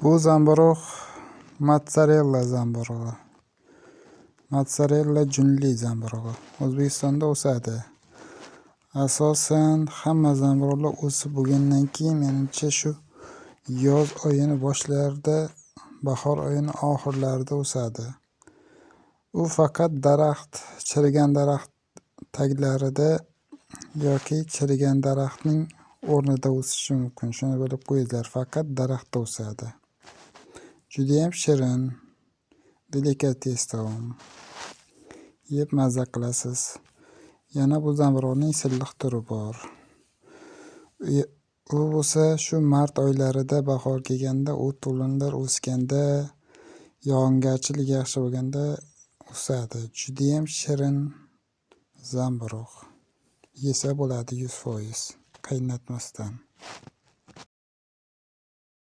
Bu zamburug' motsarella zamburug'i. Motsarella junli zamburug'i. O'zbekistonda o'sadi. Asosan hamma zamburug'lar o'sib bo'lgandan keyin menimcha shu yoz oyini boshlarida, bahor oyini oxirlarida o'sadi. U faqat daraxt, chirigan daraxt taglarida yoki chirigan daraxtning o'rnida o'sishi mumkin. Shuni bilib qo'yinglar, faqat daraxtda o'sadi. Judayam shirin, delikates taom. Yeb maza qilasiz. Yana bu zamburug'ning silliq turi bor. U bo'lsa shu mart oylarida, bahor kelganda, o't-o'lanlar o'sganda, yog'ingarchilik yaxshi bo'lganda o'sadi. Judayam shirin zamburug'. Yesa bo'ladi 100%, qaynatmasdan.